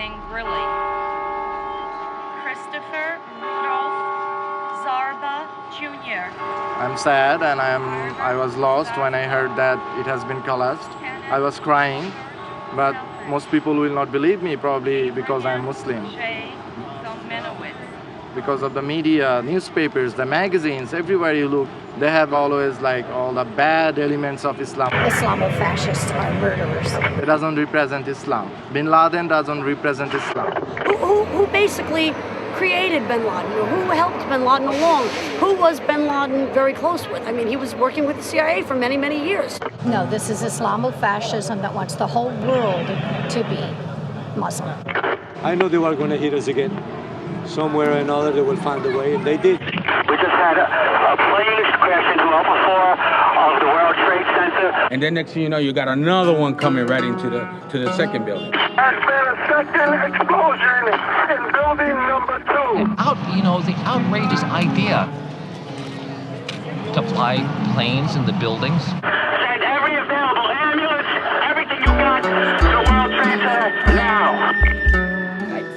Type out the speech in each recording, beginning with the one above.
anything, really. Christopher Rudolph Zarba Jr. I'm sad and I was lost when I heard that it has been collapsed. I was crying, but most people will not believe me probably because I'm Muslim. Because of the media, newspapers, the magazines, everywhere you look, they have always like all the bad elements of Islam. Islamofascists are murderers. It doesn't represent Islam. Bin Laden doesn't represent Islam. Who basically created bin Laden? Or who helped bin Laden along? Who was bin Laden very close with? I mean, he was working with the CIA for many, many years. No, this is Islamofascism that wants the whole world to be Muslim. I know they were going to hit us again. Somewhere or another, they will find a way, and they did. We just had a plane crash into Upper Floor of the World Trade Center. And then next thing you know, you got another one coming right into the second building. There's been a second explosion in building number 2. The outrageous idea to fly planes in the buildings. Send every available ambulance, everything you got to the World Trade Center now.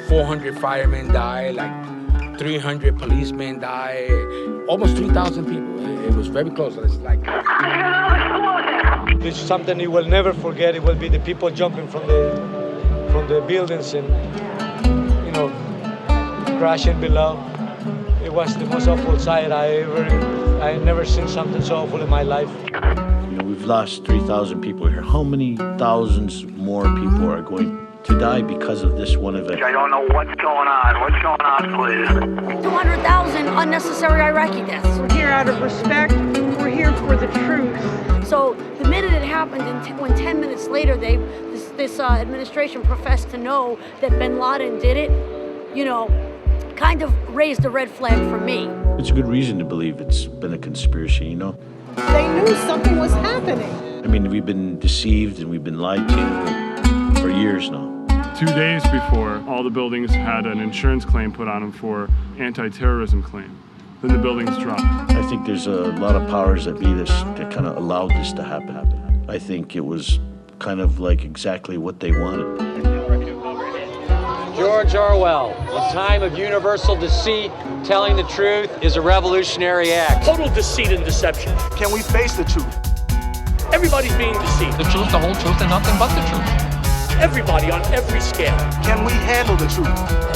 400 firemen died, like 300 policemen died, almost 3,000 people. It was very close. It's like... This is something you will never forget. It will be the people jumping from the buildings and, crashing below. It was the most awful sight I never seen something so awful in my life. We've lost 3,000 people here. How many thousands more people are going to die because of this one event? I don't know what's going on. What's going on, please? 200,000 unnecessary Iraqi deaths. We're here out of respect. We're here for the truth. So the minute it happened, and when 10 minutes later, this administration professed to know that bin Laden did it, kind of raised a red flag for me. It's a good reason to believe it's been a conspiracy, They knew something was happening. I mean, we've been deceived and we've been lied to for years now. 2 days before, all the buildings had an insurance claim put on them for anti-terrorism claim. Then the buildings dropped. I think there's a lot of powers that be that kind of allowed this to happen. I think it was kind of like exactly what they wanted. George Orwell, in time of universal deceit, telling the truth is a revolutionary act. Total deceit and deception. Can we face the truth? Everybody's being deceived. The truth, the whole truth, and nothing but the truth. Everybody on every scale. Can we handle the truth?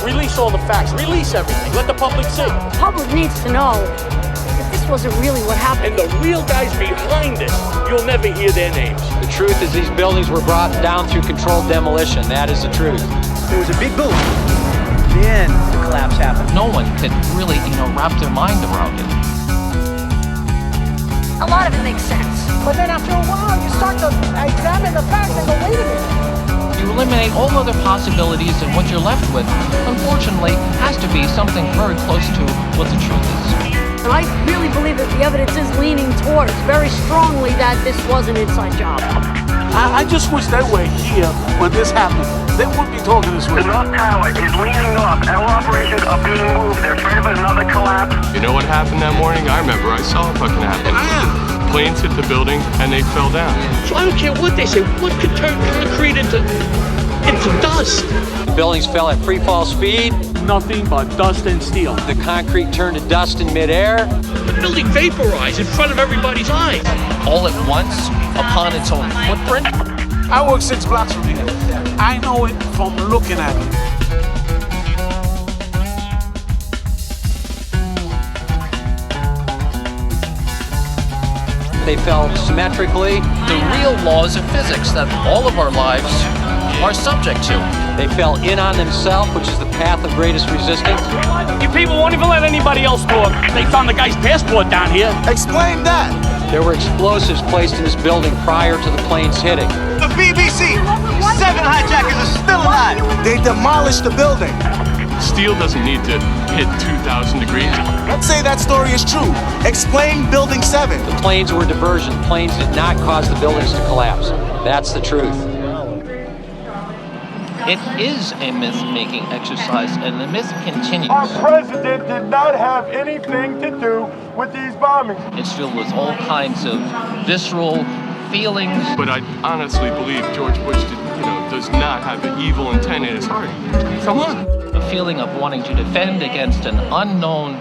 Release all the facts. Release everything. Let the public see. The public needs to know that this wasn't really what happened. And the real guys behind this, you'll never hear their names. The truth is these buildings were brought down through controlled demolition. That is the truth. There was a big boom. Then the collapse happened. No one could really, wrap their mind around it. A lot of it makes sense. But then after a while, you start to examine the facts and go, wait a minute. You eliminate all other possibilities, and what you're left with, unfortunately, has to be something very close to what the truth is. And I really believe that the evidence is leaning towards very strongly that this was an inside job. I just wish they were here when this happened. They wouldn't be talking this way. The North Tower is leaning up. All operations are being moved. They're afraid of another collapse. You know what happened that morning? I remember. I saw it fucking happen. Planes hit the building and they fell down. So I don't care what they say. What could turn concrete into dust? The buildings fell at free fall speed. Nothing but dust and steel. The concrete turned to dust in midair. The building vaporized in front of everybody's eyes. All at once, upon its own footprint. I work 6 blocks from here. I know it from looking at it. They fell symmetrically. The real laws of physics that all of our lives are subject to. They fell in on themselves, which is the path of greatest resistance. You people won't even let anybody else talk. They found the guy's passport down here. Explain that. There were explosives placed in this building prior to the planes hitting. The BBC, 7 hijackers are still alive. They demolished the building. Steel doesn't need to hit 2,000 degrees. Let's say that story is true. Explain Building 7. The planes were divergent. Planes did not cause the buildings to collapse. That's the truth. It is a myth-making exercise, and the myth continues. Our president did not have anything to do with these bombings. It's filled with all kinds of visceral, feelings. But I honestly believe George Bush does not have an evil intent in his heart. Come on. The feeling of wanting to defend against an unknown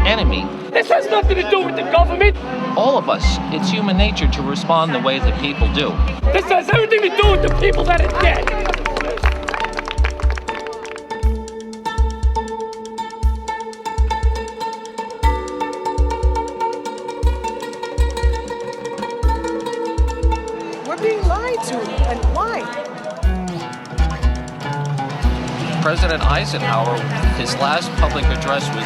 enemy. This has nothing to do with the government. All of us, it's human nature to respond the way that people do. This has everything to do with the people that are dead. We're being lied to, and why? President Eisenhower, his last public address was,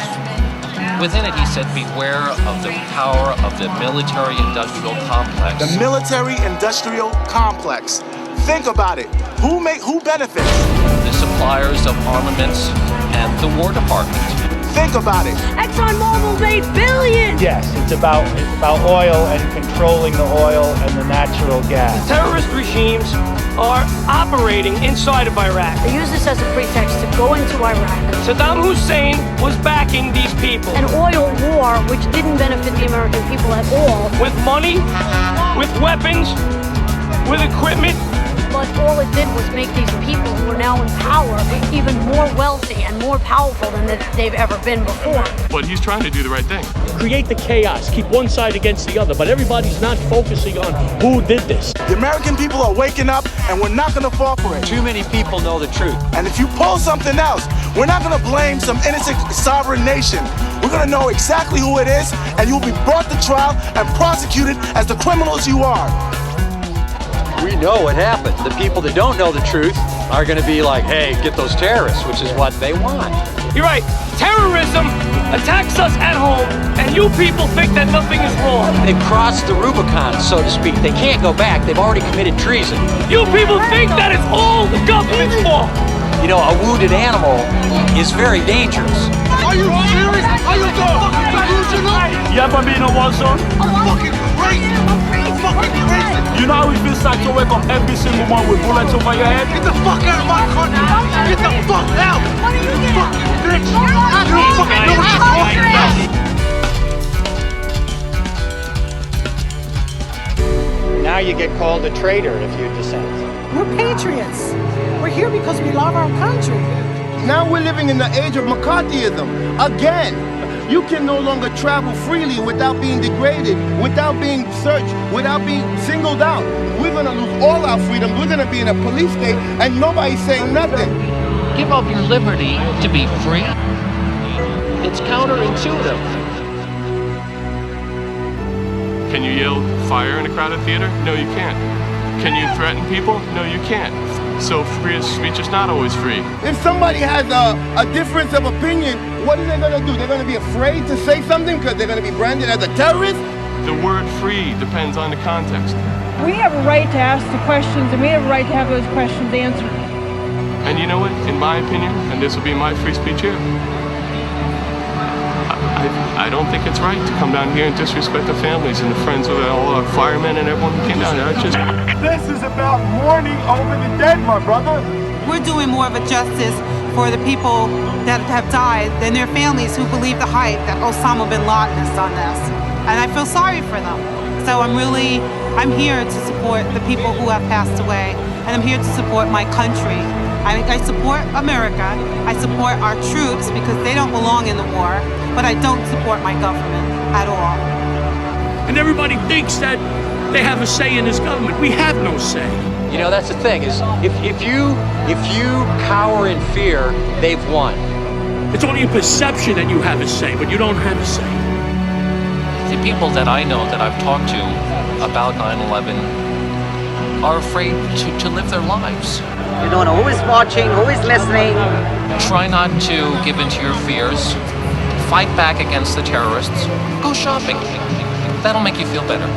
within it he said, beware of the power of the military-industrial complex. The military-industrial complex. Think about it. Who benefits? The suppliers of armaments and the War Department. Think about it. ExxonMobil made billions. Yes, it's about oil and controlling the oil and the natural gas. Terrorist regimes are operating inside of Iraq. They use this as a pretext to go into Iraq. Saddam Hussein was backing these people. An oil war which didn't benefit the American people at all. With money, with weapons, with equipment. But all it did was make these people who are now in power even more wealthy and more powerful than they've ever been before. But he's trying to do the right thing. Create the chaos, keep one side against the other, but everybody's not focusing on who did this. The American people are waking up, and we're not going to fall for it. Too many people know the truth. And if you pull something else, we're not going to blame some innocent sovereign nation. We're going to know exactly who it is, and you'll be brought to trial and prosecuted as the criminals you are. We know what happened. The people that don't know the truth are going to be like, hey, get those terrorists, which is what they want. You're right. Terrorism attacks us at home, and you people think that nothing is wrong. They've crossed the Rubicon, so to speak. They can't go back. They've already committed treason. You people think that it's all the government's fault. You know, a wounded animal is very dangerous. Are you serious? Are you fucking delusional? You ever been in a war zone? Fucking crazy. Fucking crazy. You know how it feels like to wake up every single one with bullets over your head? Get the fuck out of my country. Get the fuck out. You fucking bitch. You don't fucking know what you're talking about. Now you get called a traitor if you dissent. We're patriots. We're here because we love our country. Now we're living in the age of McCarthyism. Again, you can no longer travel freely without being degraded, without being searched, without being singled out. We're going to lose all our freedom. We're going to be in a police state and nobody's saying nothing. Give up your liberty to be free. It's counterintuitive. Can you yell fire in a crowded theater? No, you can't. Can you threaten people? No, you can't. So free speech is not always free. If somebody has a difference of opinion, what are they going to do? They're going to be afraid to say something because they're going to be branded as a terrorist? The word free depends on the context. We have a right to ask the questions, and we have a right to have those questions answered. And you know what? In my opinion, and this will be my free speech here, I don't think it's right to come down here and disrespect the families and the friends of all our firemen and everyone who came down here. This is about mourning over the dead, my brother. We're doing more of a justice for the people that have died than their families who believe the hype that Osama bin Laden has done this. And I feel sorry for them. So I'm here to support the people who have passed away, and I'm here to support my country. I support America. I support our troops because they don't belong in the war, but I don't support my government at all. And everybody thinks that they have a say in this government. We have no say. You know, that's the thing, is if you cower in fear, they've won. It's only a perception that you have a say, but you don't have a say. The people that I know that I've talked to about 9/11 are afraid to live their lives. You don't know who is watching, who is listening. Try not to give in to your fears. Fight back against the terrorists. Go shopping. That'll make you feel better.